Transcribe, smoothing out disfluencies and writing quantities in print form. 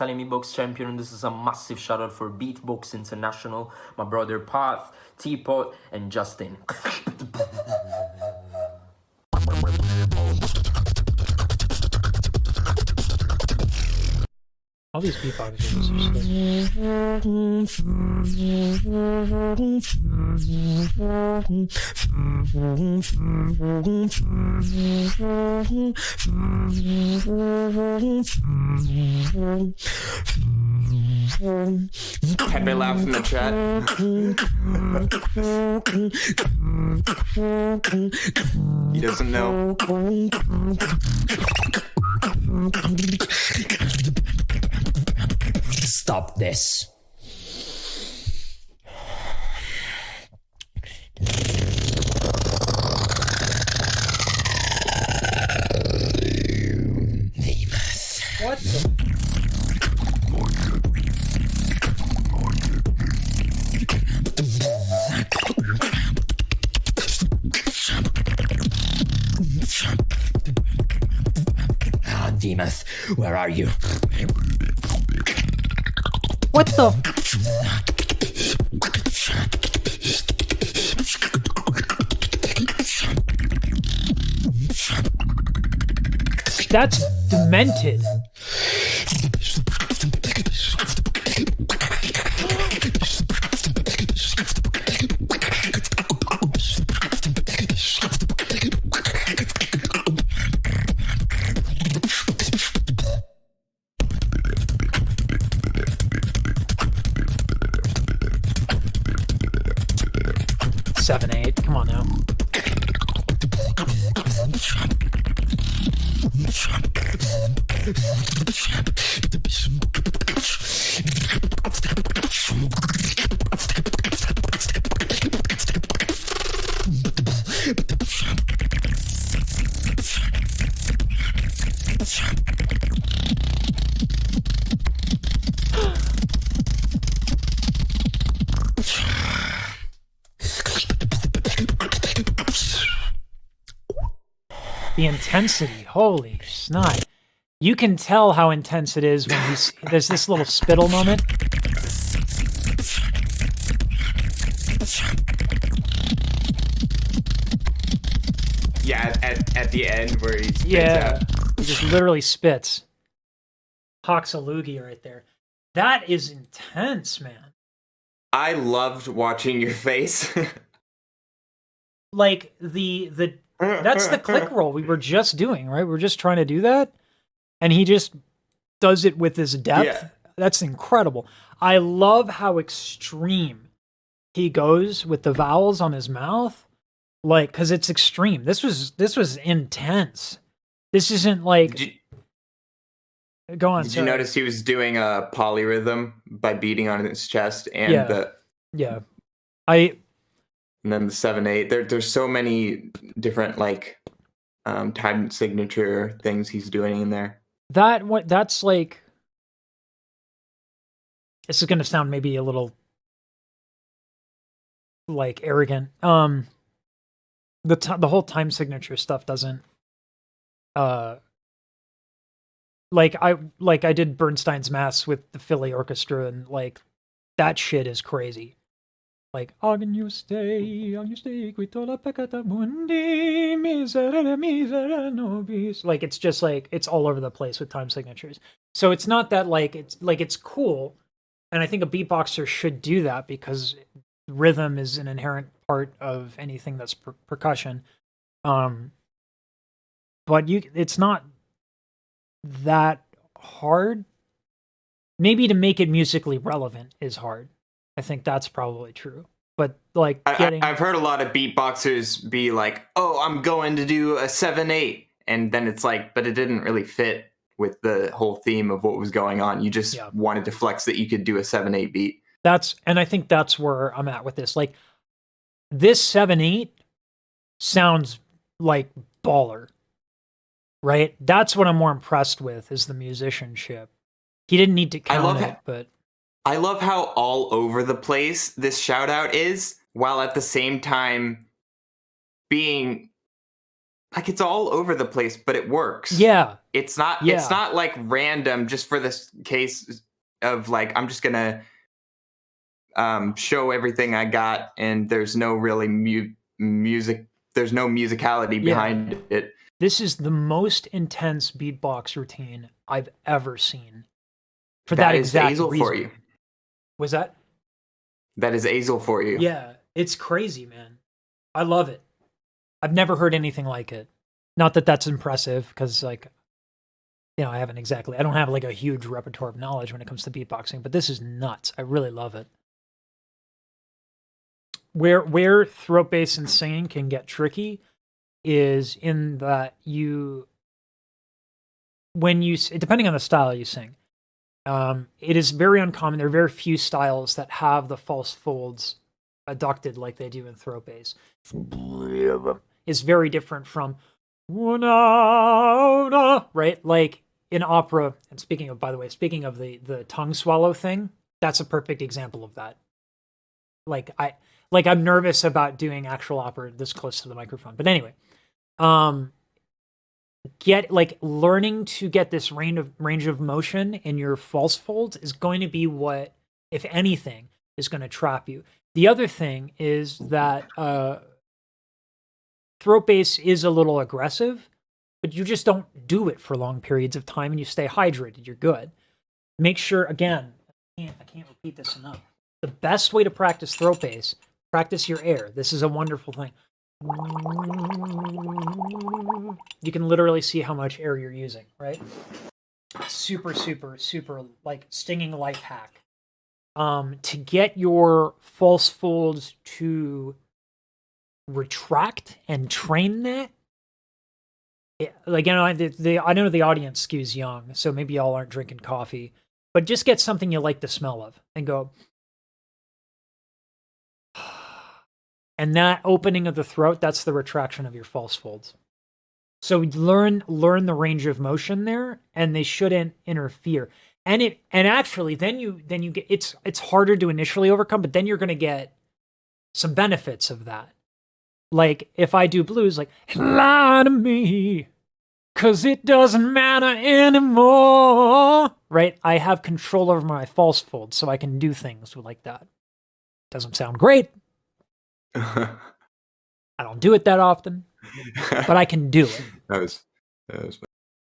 Academy Box Champion, and this is a massive shout out for Beatbox International, my brother Path, Teapot, and Justin. All these beatboxers are Can we laugh in the chat? He doesn't know. Stop this. What the? Ah, Demuth, where are you? What the? That's demented. Seven, 8. Come on now. The intensity, holy snot. You can tell how intense it is when there's this little spittle moment. Yeah, at the end where he spits out. He just literally spits. Hawks a loogie right there. That is intense, man. I loved watching your face. Like that's the click roll we were just doing, right? We're just trying to do that. And he just does it with his depth. Yeah. That's incredible. I love how extreme he goes with the vowels on his mouth. Like, cause it's extreme. This was intense. This isn't like go on. Did you notice he was doing a polyrhythm by beating on his chest and and then the 7/8. There's so many different like time signature things he's doing in there. That's like, this is gonna sound maybe a little like arrogant. The whole time signature stuff doesn't like I did Bernstein's Mass with the Philly Orchestra, and like that shit is crazy. Like, Agnus Dei, qui tola peccata mundi, miserere nobis. Like, it's just like, it's all over the place with time signatures. So it's not that like, it's cool. And I think a beatboxer should do that because rhythm is an inherent part of anything that's percussion. But it's not that hard. Maybe to make it musically relevant is hard. I think that's probably true. But like I've heard a lot of beatboxers be like, oh, I'm going to do a 7/8. And then it's like, but it didn't really fit with the whole theme of what was going on. You just wanted to flex that you could do a 7/8 beat. And I think that's where I'm at with this. Like, this 7/8 sounds like baller, right? That's what I'm more impressed with, is the musicianship. He didn't need to count it, but I love how all over the place this shout out is, while at the same time being like, it's all over the place, but it works. Yeah. it's not like random just for this case of like I'm just gonna show everything I got and there's no really music, there's no musicality behind it. This is the most intense beatbox routine I've ever seen. For that exact Azel reason. for you. Was that? That is Azel for you. Yeah, it's crazy, man. I love it. I've never heard anything like it. Not that that's impressive, because like, you know, I don't have like a huge repertoire of knowledge when it comes to beatboxing, but this is nuts. I really love it. Where throat bass and singing can get tricky is in that depending on the style you sing, it is very uncommon. There are very few styles that have the false folds adducted like they do in throat bass. It's very different from right? Like in opera, and speaking of the tongue swallow thing, that's a perfect example of that. I'm nervous about doing actual opera this close to the microphone. But anyway, learning to get this range of motion in your false folds is going to be what, if anything, is going to trap you. The other thing is that throat bass is a little aggressive, but you just don't do it for long periods of time and you stay hydrated. You're good. Make sure, again, I can't repeat this enough. The best way to practice throat bass, practice your air. This is a wonderful thing. You can literally see how much air you're using, right? Super, super, super, like, stinging life hack. To get your false folds to retract and train that, like, you know, I know the audience skews young, so maybe y'all aren't drinking coffee, but just get something you like the smell of and go. And that opening of the throat, that's the retraction of your false folds. So learn the range of motion there, and they shouldn't interfere. And actually then you get it's harder to initially overcome, but then you're gonna get some benefits of that. Like if I do blues, like lie to me, 'cause it doesn't matter anymore. Right? I have control over my false folds, so I can do things like that. Doesn't sound great. I don't do it that often, but I can do it. That was